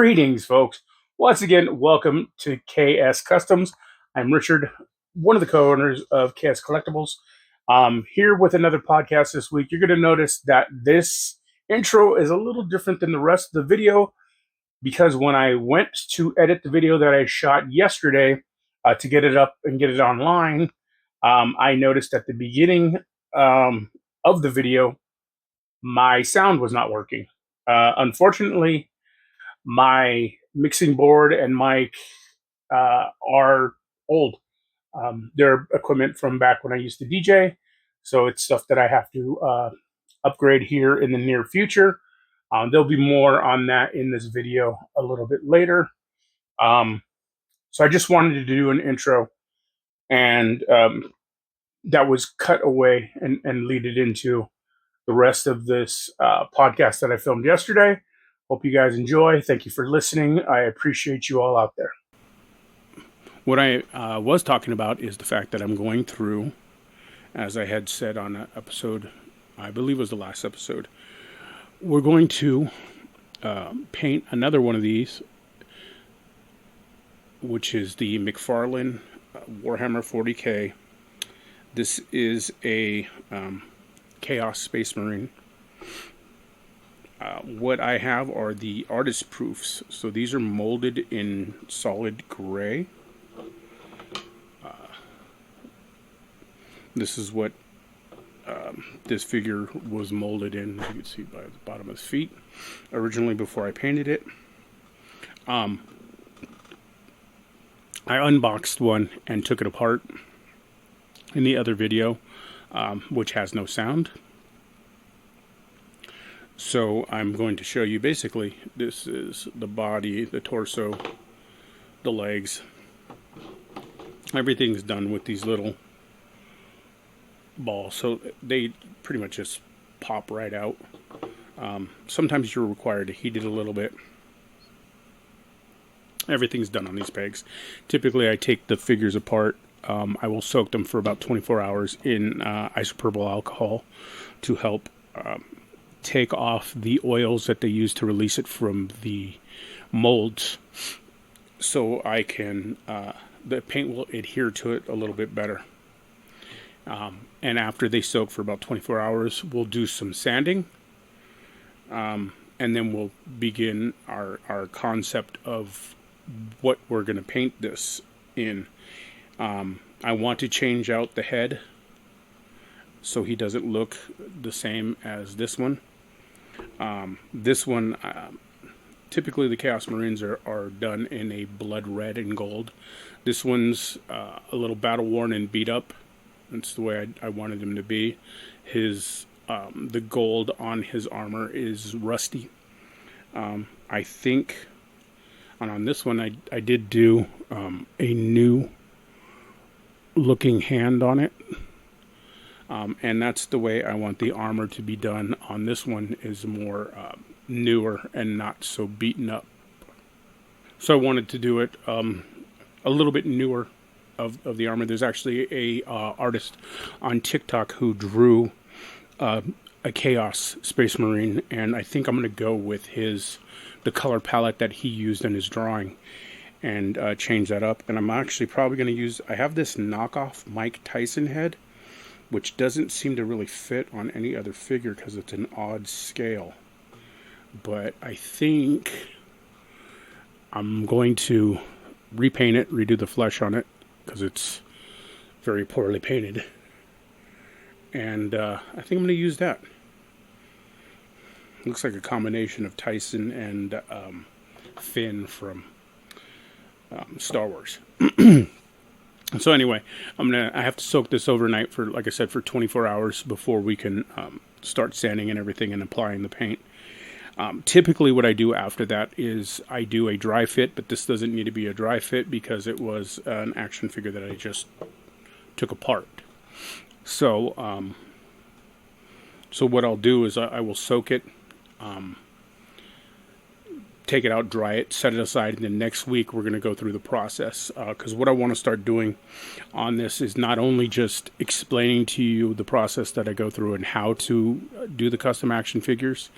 Greetings, folks. Once again, welcome to KS Customs. I'm Richard, one of the co-owners of KS Collectibles. Here with another podcast this week. You're going to notice that this intro is a little different than the rest of the video because when I went to edit the video that I shot yesterday to get it up and get it online, I noticed at the beginning of the video, my sound was not working. Unfortunately, my mixing board and mic are old. They're equipment from back when I used to DJ, so it's stuff that I have to upgrade here in the near future. There'll be more on that in this video a little bit later. So I just wanted to do an intro, and that was cut away and lead it into the rest of this podcast that I filmed yesterday. Hope you guys enjoy. Thank you for listening. I appreciate you all out there. What I was talking about is the fact that I'm going through, as I had said on an episode, I believe it was the last episode, we're going to paint another one of these, which is the McFarlane Warhammer 40K. This is a Chaos Space Marine. What I have are the artist proofs. So these are molded in solid gray. This is what this figure was molded in. You can see by the bottom of his feet. Originally, before I painted it. I unboxed one and took it apart in the other video, which has no sound. So I'm going to show you basically, this is the body, the torso, the legs. Everything's done with these little balls, so they pretty much just pop right out. Sometimes you're required to heat it a little bit. Everything's done on these pegs. Typically I take the figures apart. I will soak them for about 24 hours in isopropyl alcohol to help take off the oils that they use to release it from the molds, so I can the paint will adhere to it a little bit better. And after they soak for about 24 hours, we'll do some sanding, and then we'll begin our concept of what we're going to paint this in. I want to change out the head so he doesn't look the same as this one. This one, typically the Chaos Marines are done in a blood red and gold. This one's a little battle worn and beat up. That's the way I wanted him to be. His the gold on his armor is rusty. I think, and on this one I did do a new looking hand on it. And that's the way I want the armor to be done on this one, is more newer and not so beaten up. So I wanted to do it a little bit newer of the armor. There's actually a artist on TikTok who drew a Chaos Space Marine, and I think I'm going to go with the color palette that he used in his drawing and change that up. And I'm actually probably going to use, I have this knockoff Mike Tyson head, which doesn't seem to really fit on any other figure because it's an odd scale. But I think I'm going to repaint it, redo the flesh on it, because it's very poorly painted. And I think I'm going to use that. Looks like a combination of Tyson and Finn from Star Wars. So anyway, I have to soak this overnight for, like I said, for 24 hours before we can start sanding and everything and applying the paint. Typically what I do after that is I do a dry fit, but this doesn't need to be a dry fit because it was an action figure that I just took apart. So so what I'll do is I will soak it, take it out, dry it, set it aside, and then next week we're going to go through the process, because what I want to start doing on this is not only just explaining to you the process that I go through and how to do the custom action figures,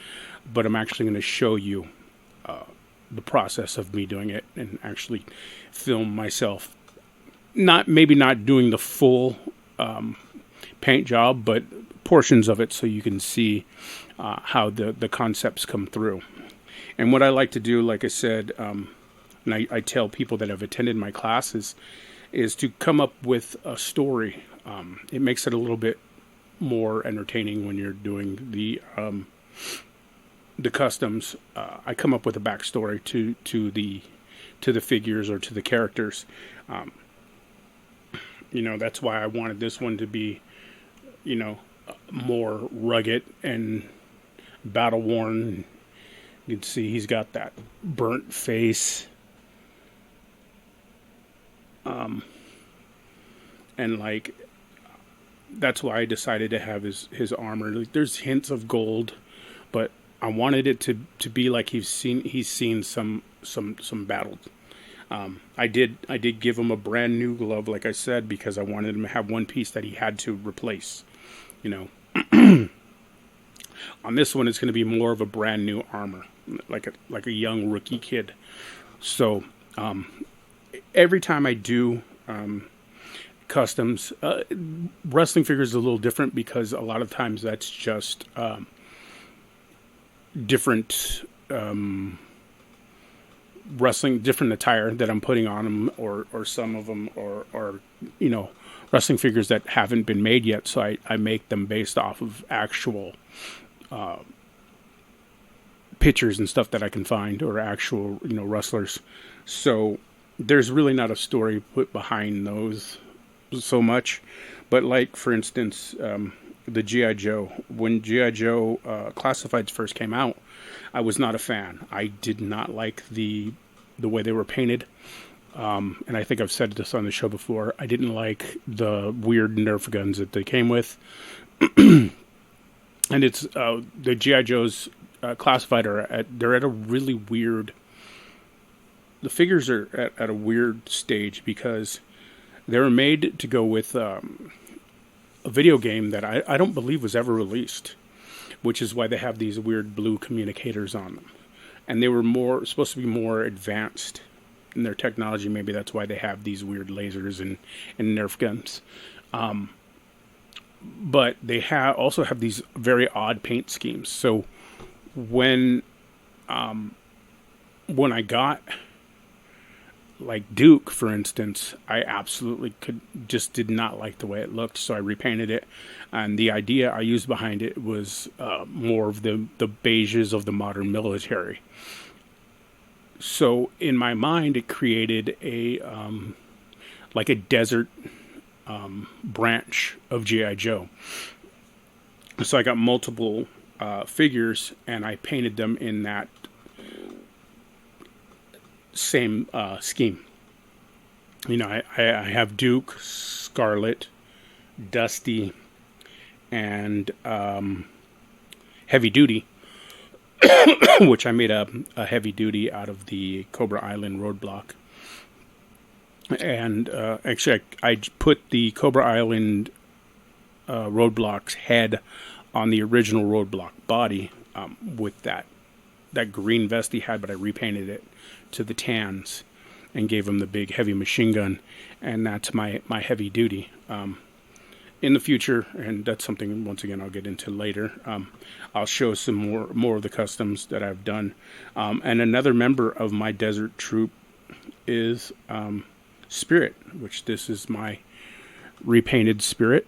but I'm actually going to show you the process of me doing it and actually film myself. Maybe not doing the full paint job, but portions of it so you can see how the concepts come through. And what I like to do, like I said, and I tell people that have attended my classes, is to come up with a story. It makes it a little bit more entertaining when you're doing the customs. I come up with a backstory to the figures or to the characters. That's why I wanted this one to be, more rugged and battle worn. You can see he's got that burnt face. And like, that's why I decided to have his armor. Like, there's hints of gold, but I wanted it to be like he's seen some battles. I did give him a brand new glove, like I said, because I wanted him to have one piece that he had to replace. On this one, it's going to be more of a brand new armor, like a young rookie kid. So every time I do customs, wrestling figures is a little different because a lot of times that's just different different attire that I'm putting on them, or some of them or wrestling figures that haven't been made yet. So I make them based off of actual pictures and stuff that I can find, or actual wrestlers. So there's really not a story put behind those so much. But like, for instance, the G.I. Joe. When G.I. Joe Classifieds first came out, I was not a fan. I did not like the way they were painted. And I think I've said this on the show before. I didn't like the weird Nerf guns that they came with. And it's the G.I. Joes Classified they're at a really weird. The figures are at a weird stage because they were made to go with a video game that I don't believe was ever released, which is why they have these weird blue communicators on them. And they were supposed to be more advanced in their technology. Maybe that's why they have these weird lasers and Nerf guns. But they also have these very odd paint schemes. So when I got like Duke, for instance, I absolutely did not like the way it looked, so I repainted it. And the idea I used behind it was more of the beiges of the modern military. So in my mind, it created a like a desert branch of G.I. Joe. So I got multiple figures, and I painted them in that same scheme. I have Duke, Scarlet, Dusty, and Heavy Duty, which I made a Heavy Duty out of the Cobra Island roadblock. And actually, I put the Cobra Island roadblock's head on the original roadblock body with that green vest he had, but I repainted it to the tans and gave him the big heavy machine gun, and that's my Heavy Duty. In the future, and that's something once again I'll get into later, I'll show some more of the customs that I've done. And another member of my desert troop is Spirit, which this is my repainted Spirit.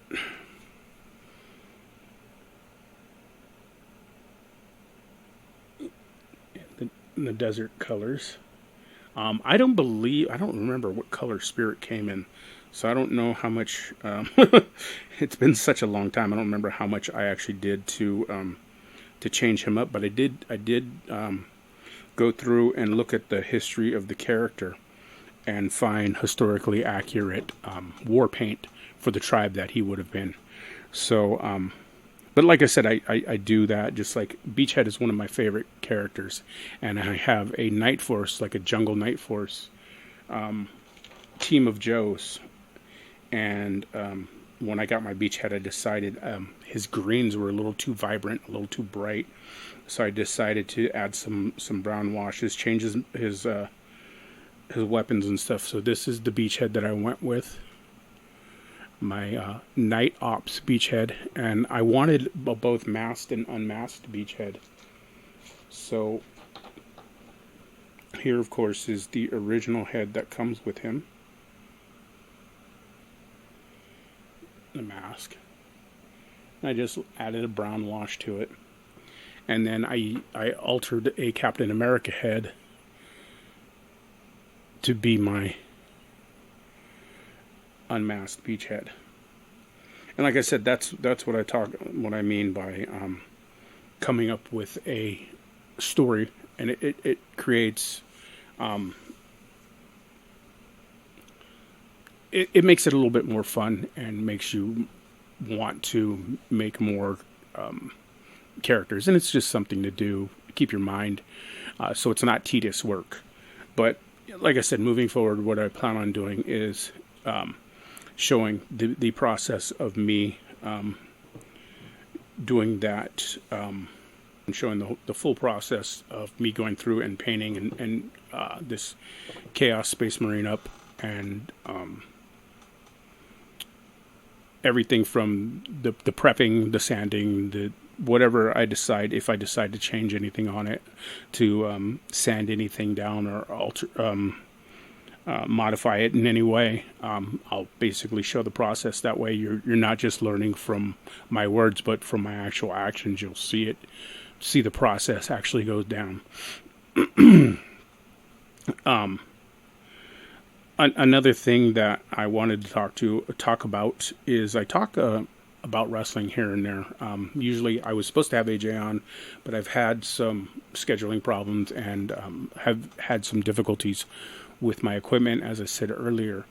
The desert colors. I don't remember what color Spirit came in, so I don't know how much. It's been such a long time. I don't remember how much I actually did to change him up, but I did go through and look at the history of the character and find historically accurate war paint for the tribe that he would have been. So, but like I said, I do that. Just like Beachhead is one of my favorite characters, and I have a Night Force, like a Jungle Night Force team of Joes, and when I got my beachhead, I decided his greens were a little too vibrant, a little too bright. So I decided to add some brown washes, change his weapons and stuff. So this is the beachhead that I went with, my Night Ops beachhead, and I wanted both masked and unmasked beachhead. So here, of course, is the original head that comes with him, the mask. I just added a brown wash to it, and then I altered a Captain America head to be my unmasked beachhead. And like I said, that's what I mean by coming up with a story, and it creates it makes it a little bit more fun and makes you want to make more characters, and it's just something to do, keep your mind, so it's not tedious work. But like I said, moving forward, what I plan on doing is showing the process of me doing that, and showing the full process of me going through and painting and this Chaos Space Marine up, and everything from the prepping, the sanding, the whatever I decide, if I decide to change anything on it, to sand anything down or alter, modify it in any way. I'll basically show the process. That way you're not just learning from my words, but from my actual actions. You'll see the process actually goes down. Another thing that I wanted to talk about is I talk about wrestling here and there. Usually I was supposed to have AJ on, but I've had some scheduling problems and have had some difficulties with my equipment, as I said earlier.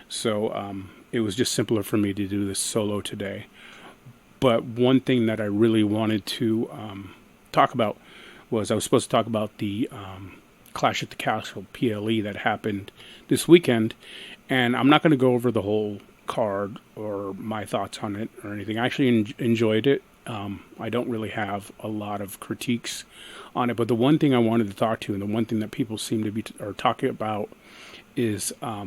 So it was just simpler for me to do this solo today. But one thing that I really wanted to talk about was I was supposed to talk about the Clash at the Castle PLE that happened this weekend, and I'm not going to go over the whole card or my thoughts on it or anything. I actually enjoyed it. I don't really have a lot of critiques on it, but the one thing I wanted to talk to, and the one thing that people seem to be talking about, is a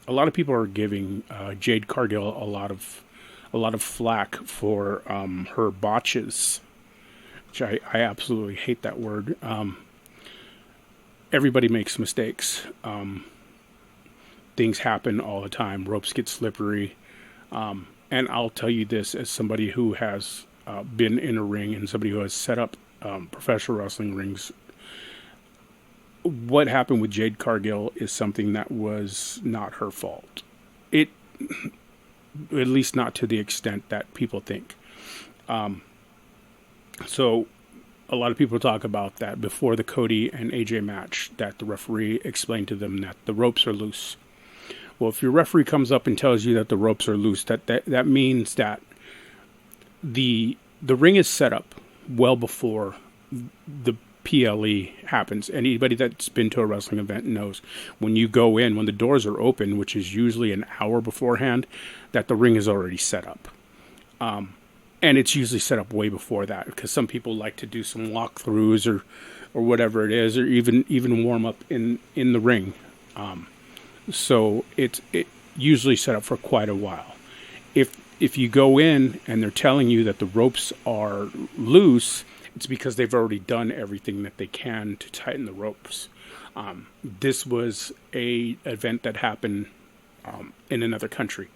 lot of people are giving Jade Cargill a lot of flack for her botches, which I absolutely hate that word. Everybody makes mistakes. Things happen all the time. Ropes get slippery. And I'll tell you this as somebody who has been in a ring and somebody who has set up professional wrestling rings. What happened with Jade Cargill is something that was not her fault. At least not to the extent that people think. So a lot of people talk about that before the Cody and AJ match, that the referee explained to them that the ropes are loose. Well, if your referee comes up and tells you that the ropes are loose, that means that the ring is set up well before the PLE happens. Anybody that's been to a wrestling event knows when you go in, when the doors are open, which is usually an hour beforehand, that the ring is already set up. And it's usually set up way before that, because some people like to do some walkthroughs or whatever it is, or even warm up in the ring. So it usually set up for quite a while. If you go in and they're telling you that the ropes are loose, it's because they've already done everything that they can to tighten the ropes. This was a event that happened in another country.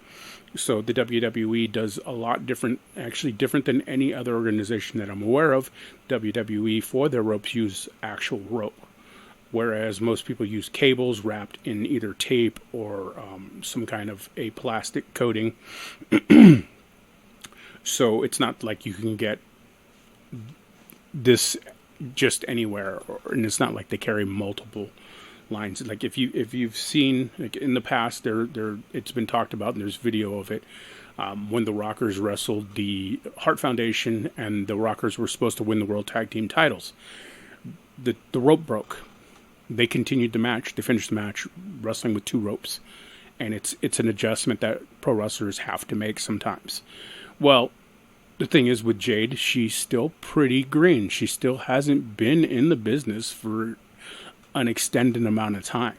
So the WWE does a lot different, actually different than any other organization that I'm aware of. WWE, for their ropes, use actual rope, whereas most people use cables wrapped in either tape or some kind of a plastic coating. So it's not like you can get this just anywhere, and it's not like they carry multiple lines. Like if you've seen, like in the past, it's been talked about, and there's video of it, when the Rockers wrestled the Hart Foundation, and the Rockers were supposed to win the World Tag Team titles. The rope broke. They continued the match. They finished the match wrestling with two ropes, and it's an adjustment that pro wrestlers have to make sometimes. Well, the thing is with Jade, she's still pretty green. She still hasn't been in the business for an extended amount of time.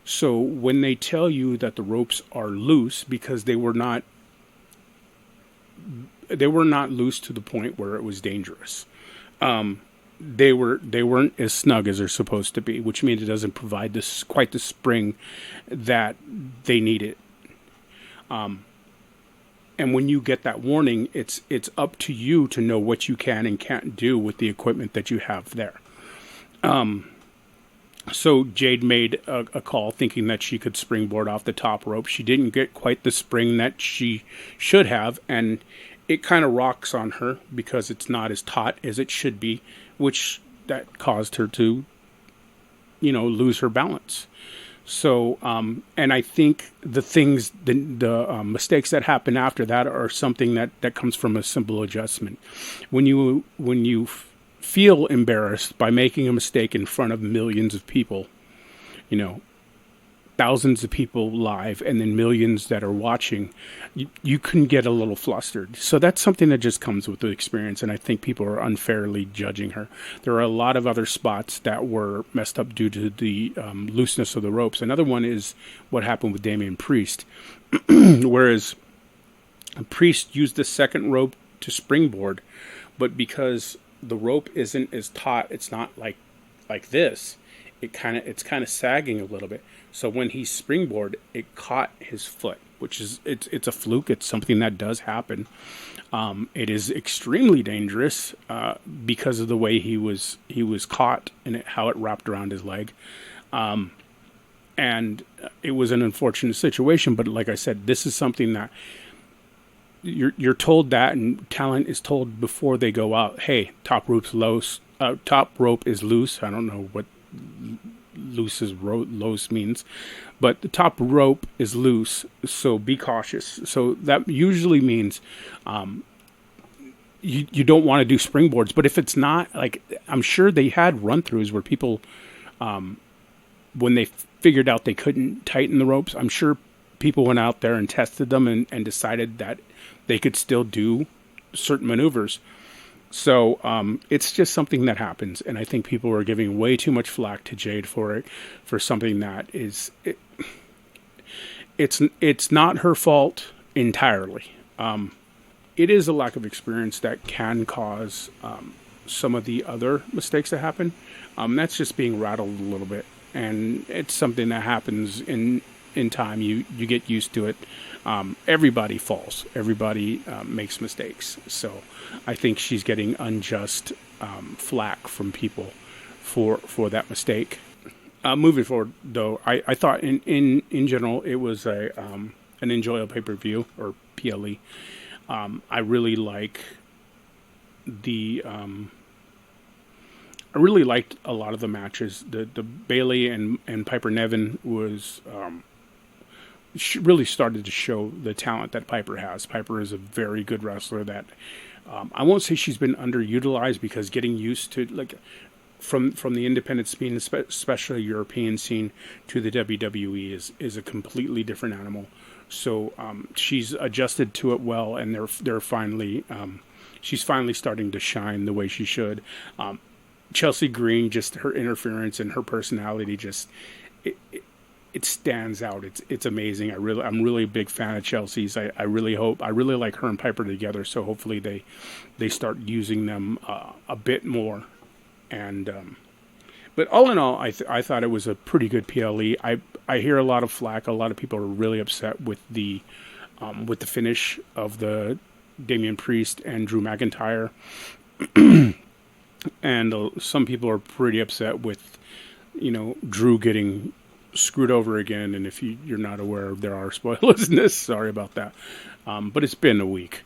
So when they tell you that the ropes are loose, because they were not loose to the point where it was dangerous. They weren't as snug as they're supposed to be, which means it doesn't provide quite the spring that they needed. And when you get that warning, it's up to you to know what you can and can't do with the equipment that you have there. So Jade made a call thinking that she could springboard off the top rope. She didn't get quite the spring that she should have, and it kind of rocks on her because it's not as taut as it should be, which that caused her to, lose her balance. So, and I think the mistakes that happen after that are something that comes from a simple adjustment. When you feel embarrassed by making a mistake in front of millions of people, thousands of people live and then millions that are watching, you can get a little flustered. So that's something that just comes with the experience, and I think people are unfairly judging her. There are a lot of other spots that were messed up due to the looseness of the ropes. Another one is what happened with Damian Priest. Whereas Priest used the second rope to springboard, but because the rope isn't as taut, it's not like this, it's kind of sagging a little bit. So when he springboarded, it caught his foot, which is it's a fluke. It's something that does happen. It is extremely dangerous because of the way he was caught and how it wrapped around his leg. And it was an unfortunate situation. But like I said, this is something that you're told that, and talent is told before they go out. Hey, top rope is loose. I don't know what loose means, but the top rope is loose, so be cautious. So that usually means you don't want to do springboards. But if it's not, like, I'm sure they had run-throughs where people, when they figured out they couldn't tighten the ropes, I'm sure people went out there and tested them and decided that they could still do certain maneuvers. So it's just something that happens, and I think people are giving way too much flack to Jade for something that is it's not her fault entirely. It is a lack of experience that can cause some of the other mistakes that happen. That's just being rattled a little bit, and it's something that happens in time. You get used to it. Everybody falls. Everybody makes mistakes. So I think she's getting unjust flack from people for that mistake. Moving forward, though, I thought in general it was an enjoyable pay-per-view, or PLE. I really like I really liked a lot of the matches. The Bayley and Piper Niven was really started to show the talent that Piper has. Piper is a very good wrestler that I won't say she's been underutilized, because getting used to, like, from the independent scene, especially European scene, to the WWE is a completely different animal. So she's adjusted to it well, and they're finally she's finally starting to shine the way she should. Chelsea Green, just her interference and her personality, just it stands out. It's amazing. I'm really a big fan of Chelsea's. I really like her and Piper together. So hopefully they start using them a bit more. And but all in all, I thought it was a pretty good PLE. I hear a lot of flack. A lot of people are really upset with the finish of the Damian Priest and Drew McIntyre. And some people are pretty upset with, Drew getting screwed over again. And if you're not aware, there are spoilers in this. Sorry about that. But it's been a week.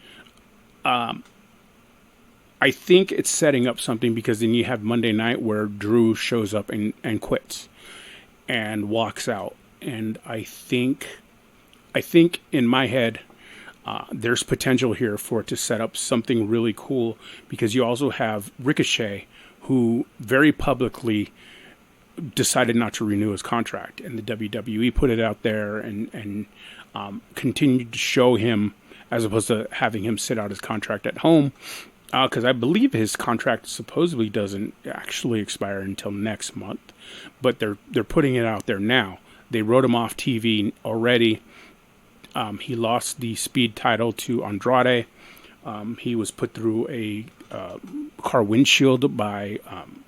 I think it's setting up something, because then you have Monday night where Drew shows up and quits and walks out. And I think in my head, there's potential here for it to set up something really cool, because you also have Ricochet, who very publicly decided not to renew his contract, and the WWE put it out there and continued to show him, as opposed to having him sit out his contract at home, because I believe his contract supposedly doesn't actually expire until next month, but they're putting it out there now. They wrote him off TV already. He lost the Speed title to Andrade. He was put through a car windshield by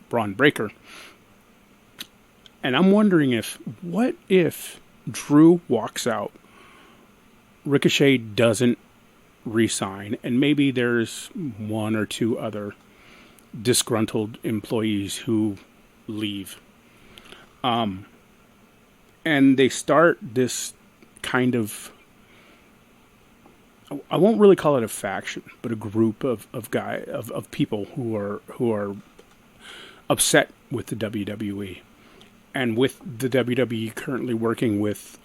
Braun Breaker. And I'm wondering what if Drew walks out, Ricochet doesn't re-sign, and maybe there's one or two other disgruntled employees who leave. And they start this kind I won't really call it a faction, but a group of people who are upset with the WWE. And with the WWE currently working with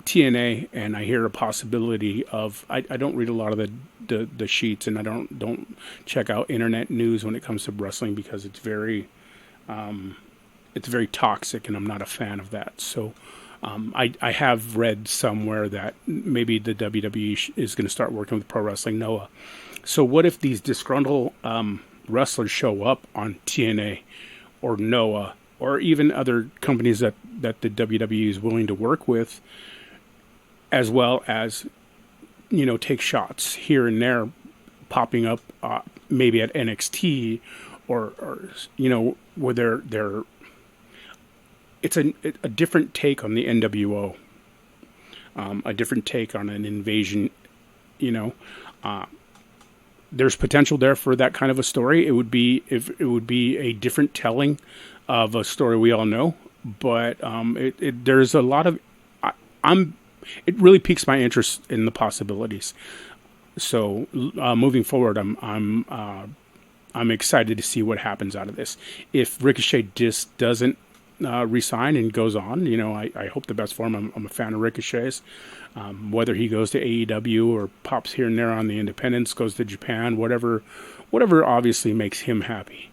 TNA, and I hear a possibility of, I don't read a lot of the sheets, and I don't check out internet news when it comes to wrestling, because it's very toxic, and I'm not a fan of that. So I have read somewhere that maybe the WWE is going to start working with Pro Wrestling Noah. So what if these disgruntled wrestlers show up on TNA or Noah, or even other companies that the WWE is willing to work with, as well as, take shots here and there, popping up maybe at NXT, or where they're it's a different take on the NWO, a different take on an invasion. There's potential there for that kind of a story. It would be a different telling of a story we all know, but there's a lot of it really piques my interest in the possibilities. So moving forward, I'm excited to see what happens out of this. If Ricochet just doesn't resign and goes on, I hope the best for him. I'm a fan of Ricochet's. Whether he goes to AEW or pops here and there on the independents, goes to Japan, whatever obviously makes him happy.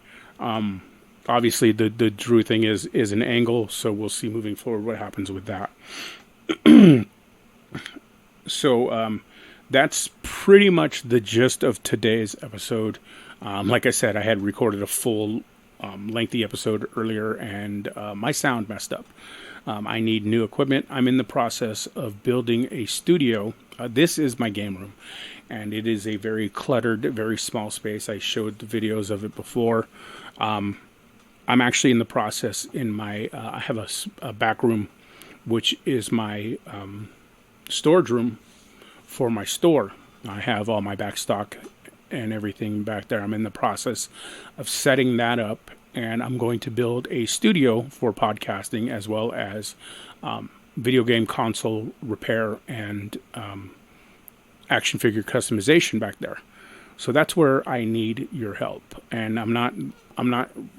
Obviously, the Drew thing is an angle, so we'll see moving forward what happens with that. So that's pretty much the gist of today's episode. Like I said, I had recorded a full lengthy episode earlier, and my sound messed up. I need new equipment. I'm in the process of building a studio. This is my game room, and it is a very cluttered, very small space. I showed the videos of it before. I'm actually in the process in my, I have a back room, which is my storage room for my store. I have all my back stock and everything back there. I'm in the process of setting that up, and I'm going to build a studio for podcasting, as well as video game console repair and action figure customization back there. So that's where I need your help. And I'm not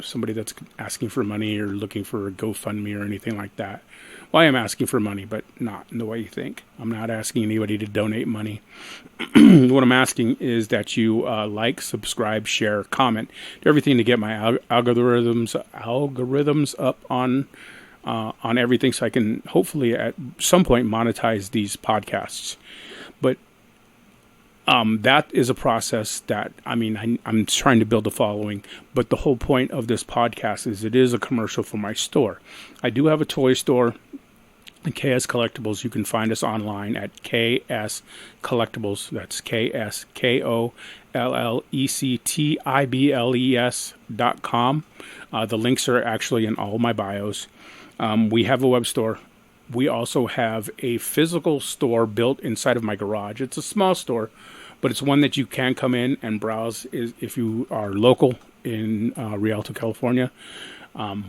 somebody that's asking for money or looking for a GoFundMe or anything like that. Well, I am asking for money, but not in the way you think. I'm not asking anybody to donate money. What I'm asking is that you like, subscribe, share, comment, do everything to get my algorithms up on everything, so I can hopefully at some point monetize these podcasts. But that is a process that, I'm trying to build a following, but the whole point of this podcast is it is a commercial for my store. I do have a toy store, KS Collectibles. You can find us online at KS Collectibles. That's KSKOLLECTIBLES.com. The links are actually in all my bios. We have a web store. We also have a physical store built inside of my garage. It's a small store, but it's one that you can come in and browse if you are local in Rialto, California.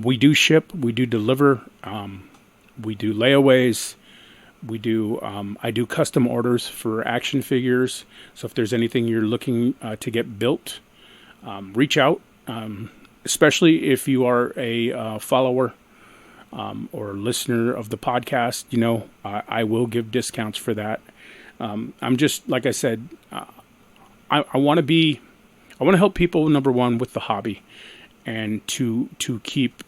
We do ship. We do deliver. We do layaways. We do. I do custom orders for action figures. So if there's anything you're looking to get built, reach out. Especially if you are a follower or listener of the podcast, I will give discounts for that. I'm just, like I said, I want to help people, number one, with the hobby, and to keep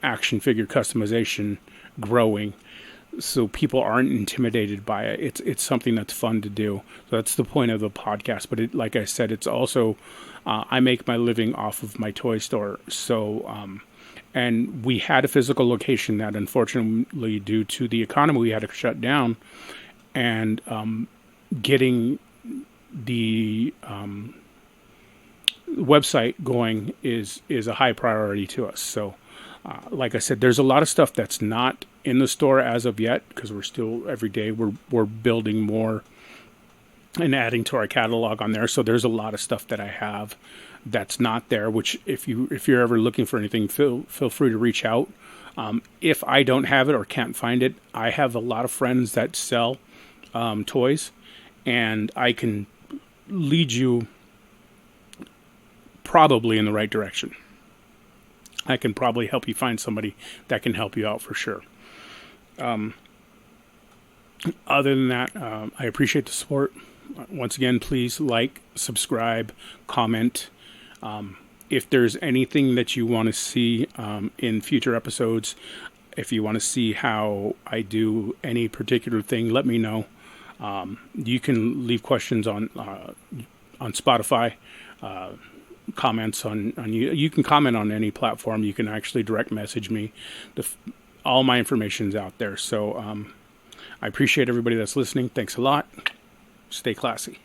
action figure customization growing, so people aren't intimidated by it. It's something that's fun to do. So that's the point of the podcast. But like I said, it's also I make my living off of my toy store. So and we had a physical location that, unfortunately, due to the economy, we had to shut down. And getting the website going is a high priority to us. So, like I said, there's a lot of stuff that's not in the store as of yet, because we're still, every day we're building more and adding to our catalog on there. So there's a lot of stuff that I have that's not there, which if you're ever looking for anything, feel free to reach out. If I don't have it or can't find it, I have a lot of friends that sell toys, and I can lead you probably in the right direction. I can probably help you find somebody that can help you out for sure. Other than that, I appreciate the support. Once again, please like, subscribe, comment. If there's anything that you want to see in future episodes, if you want to see how I do any particular thing, let me know. You can leave questions on Spotify, comments on you can comment on any platform. You can actually direct message me. All my information's out there. So I appreciate everybody that's listening. Thanks a lot. Stay classy.